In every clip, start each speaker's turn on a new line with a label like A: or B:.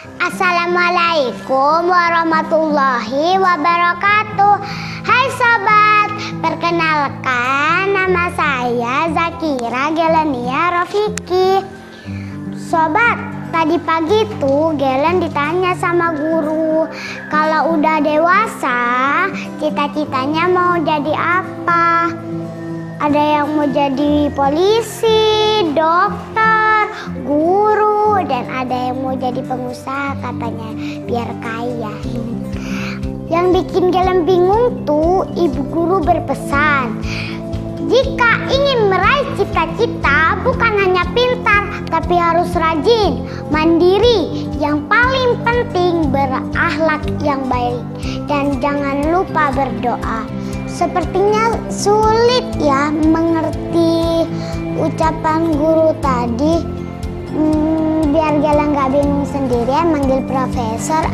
A: Assalamualaikum warahmatullahi wabarakatuh. Hai sobat, perkenalkan nama saya Zakira Gelenia Rafiki. Sobat, tadi pagi tuh Gelen ditanya sama guru, kalau udah dewasa cita-citanya mau jadi apa? Ada yang mau jadi polisi, dokter, guru, dan ada yang mau jadi pengusaha katanya biar kaya. Yang bikin Gelen bingung tuh ibu guru berpesan, jika ingin meraih cita-cita bukan hanya pintar tapi harus rajin, mandiri, yang paling penting berakhlak yang baik, dan jangan lupa berdoa. Sepertinya sulit ya mengerti ucapan guru tadi. Biar Gelen gak bingung sendirian manggil profesor.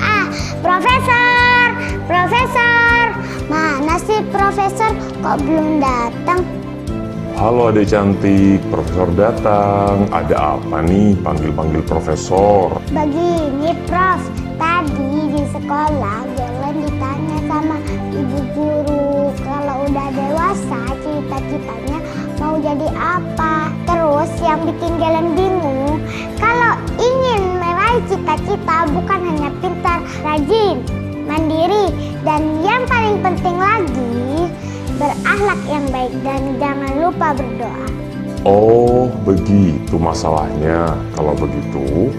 A: Profesor, profesor, mana sih profesor, kok belum datang?
B: Halo adik cantik, profesor datang. Ada apa nih panggil-panggil profesor?
A: Begini Prof, tadi di sekolah Gelen ditanya sama ibu guru, kalau udah dewasa cita-citanya mau jadi apa. Terus yang bikin Gelen bingung, kalau ingin meraih cita-cita bukan hanya pintar, rajin, mandiri, dan yang paling penting lagi berakhlak yang baik, dan jangan lupa berdoa.
B: Oh, begitu masalahnya. Kalau begitu,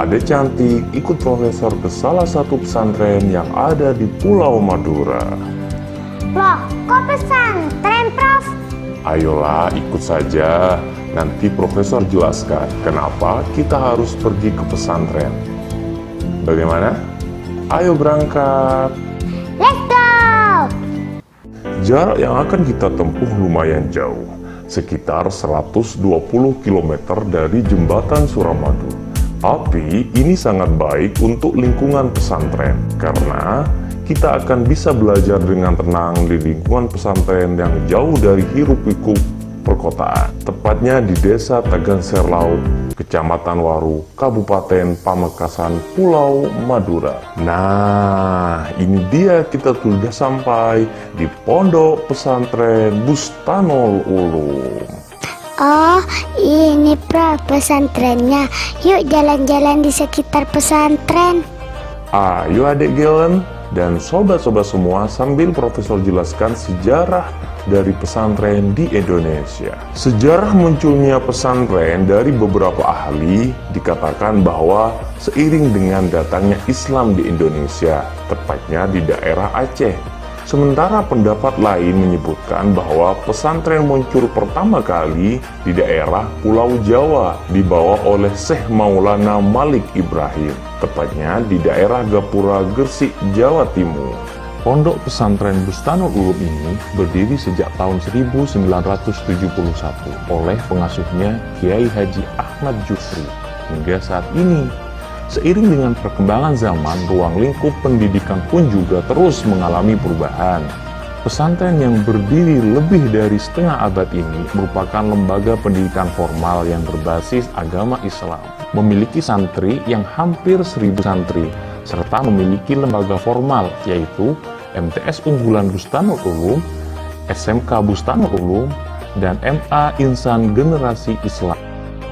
B: adik cantik ikut profesor ke salah satu pesantren yang ada di Pulau Madura.
A: Loh, kok pesantren, Prof?
B: Ayolah ikut saja. Nanti profesor jelaskan kenapa kita harus pergi ke pesantren. Bagaimana? Ayo berangkat.
A: Let's go!
B: Jarak yang akan kita tempuh lumayan jauh, sekitar 120 km dari jembatan Suramadu. Tapi ini sangat baik untuk lingkungan pesantren, karena kita akan bisa belajar dengan tenang di lingkungan pesantren yang jauh dari hiruk-pikuk perkotaan. Tepatnya di Desa Tagan Serlau, Kecamatan Waru, Kabupaten Pamekasan, Pulau Madura. Nah, ini dia kita sudah sampai di Pondok Pesantren Bustanul Ulum.
A: Oh, ini Prof pesantrennya. Yuk jalan-jalan di sekitar pesantren.
B: Ayo adik Gelen dan sobat-sobat semua, sambil profesor jelaskan sejarah dari pesantren di Indonesia. Sejarah munculnya pesantren dari beberapa ahli dikatakan bahwa seiring dengan datangnya Islam di Indonesia, tepatnya di daerah Aceh. Sementara pendapat lain menyebutkan bahwa pesantren muncul pertama kali di daerah Pulau Jawa, dibawa oleh Syekh Maulana Malik Ibrahim, tepatnya di daerah Gapura, Gresik, Jawa Timur. Pondok Pesantren Bustanul Ulum ini berdiri sejak tahun 1971 oleh pengasuhnya Kiai Haji Ahmad Jusri hingga saat ini. Seiring dengan perkembangan zaman, ruang lingkup pendidikan pun juga terus mengalami perubahan. Pesantren yang berdiri lebih dari setengah abad ini merupakan lembaga pendidikan formal yang berbasis agama Islam, memiliki santri yang hampir 1.000 santri, serta memiliki lembaga formal yaitu MTS Unggulan Bustanul Ulum, SMK Bustanul Ulum, dan MA Insan Generasi Islam.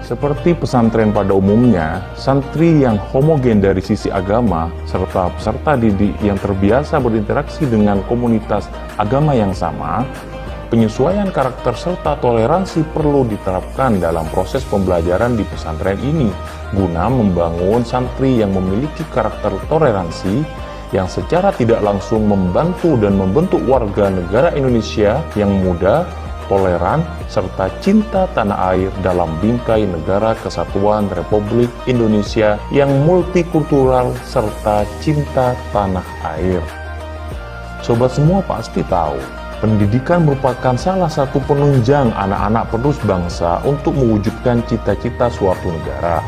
B: Seperti pesantren pada umumnya, santri yang homogen dari sisi agama, serta peserta didik yang terbiasa berinteraksi dengan komunitas agama yang sama, penyesuaian karakter serta toleransi perlu diterapkan dalam proses pembelajaran di pesantren ini, guna membangun santri yang memiliki karakter toleransi, yang secara tidak langsung membantu dan membentuk warga negara Indonesia yang muda, toleran, serta cinta tanah air dalam bingkai negara kesatuan Republik Indonesia yang multikultural serta cinta tanah air. Sobat semua pasti tahu, pendidikan merupakan salah satu penunjang anak-anak penerus bangsa untuk mewujudkan cita-cita suatu negara.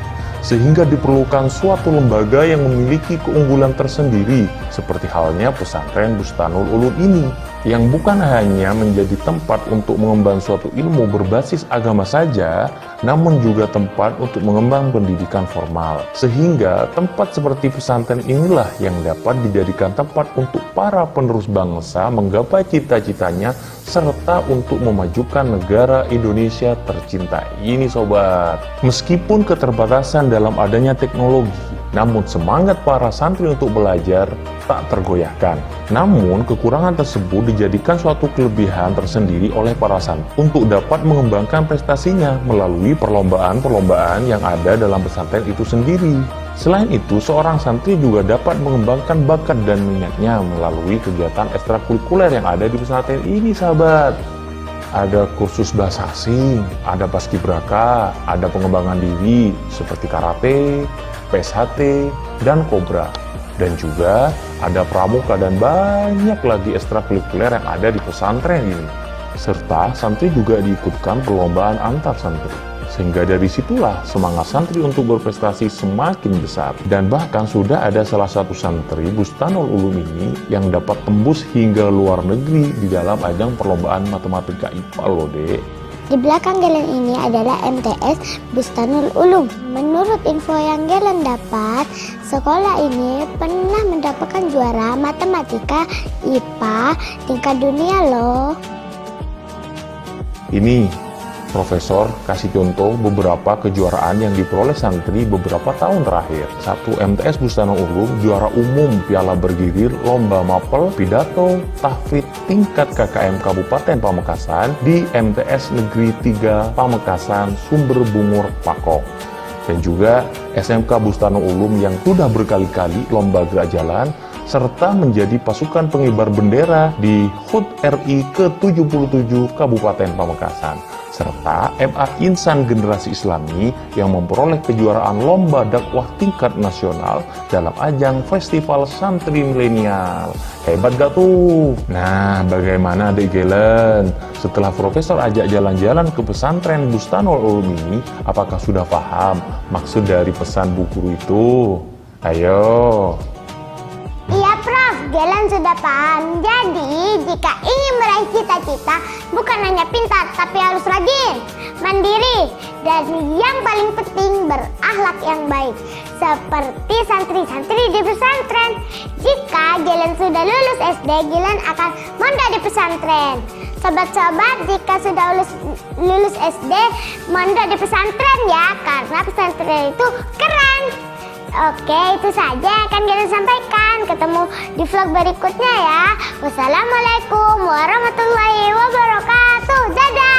B: Sehingga diperlukan suatu lembaga yang memiliki keunggulan tersendiri, seperti halnya pesantren Bustanul Ulum ini. yang bukan hanya menjadi tempat untuk mengemban suatu ilmu berbasis agama saja, namun juga tempat untuk mengembang pendidikan formal. Sehingga tempat seperti pesantren inilah yang dapat dijadikan tempat untuk para penerus bangsa menggapai cita-citanya serta untuk memajukan negara Indonesia tercinta ini sobat. Meskipun keterbatasan dalam adanya teknologi, namun semangat para santri untuk belajar tak tergoyahkan. Namun kekurangan tersebut dijadikan suatu kelebihan tersendiri oleh para santri untuk dapat mengembangkan prestasinya melalui perlombaan-perlombaan yang ada dalam pesantren itu sendiri. Selain itu, seorang santri juga dapat mengembangkan bakat dan minatnya melalui kegiatan ekstrakurikuler yang ada di pesantren ini sahabat. Ada kursus bahasa asing, ada paskibraka, ada pengembangan diri seperti karate, PSHT, dan Kobra. Dan juga ada pramuka dan banyak lagi ekstrakurikuler yang ada di pesantren ini. Serta santri juga diikutkan perlombaan antar santri. Sehingga dari situlah semangat santri untuk berprestasi semakin besar. Dan bahkan sudah ada salah satu santri Bustanul Ulum ini yang dapat tembus hingga luar negeri di dalam ajang perlombaan matematika IPA loh dek.
A: Di belakang Gelen ini adalah MTS Bustanul Ulum. Menurut info yang Gelen dapat, sekolah ini pernah mendapatkan juara matematika IPA tingkat dunia loh.
B: Ini Profesor kasih contoh beberapa kejuaraan yang diperoleh santri beberapa tahun terakhir. 1. MTS Bustanul Ulum juara umum Piala Bergilir Lomba Mapel Pidato Tahfidz tingkat KKM Kabupaten Pamekasan di MTS Negeri 3 Pamekasan Sumber Bungur Pakok. Dan juga SMK Bustanul Ulum yang sudah berkali-kali lomba gerak jalan serta menjadi pasukan pengibar bendera di HUT RI ke-77 Kabupaten Pamekasan. Serta MA Insan Generasi Islami yang memperoleh kejuaraan lomba dakwah tingkat nasional dalam ajang Festival Santri Milenial. Hebat gak tuh? Nah, bagaimana adik Gelen? Setelah Profesor ajak jalan-jalan ke pesantren Bustanul Ulum ini, apakah sudah paham maksud dari pesan Bu Guru itu? Ayo.
A: Iya Prof, Gelen sudah paham. Jadi jika ingin meraih cita-cita, bukan hanya pintar tapi harus rajin, mandiri, dan yang paling penting berakhlak yang baik seperti santri-santri di pesantren. Jika Gelen sudah lulus SD, Gelen akan mondok di pesantren. Sobat-sobat, jika sudah lulus SD, mondok di pesantren ya, karena pesantren itu keren. Oke, itu saja yang akan Gelen sampaikan. Ketemu di vlog berikutnya ya. Wassalamualaikum warahmatullahi wabarakatuh. Dadah.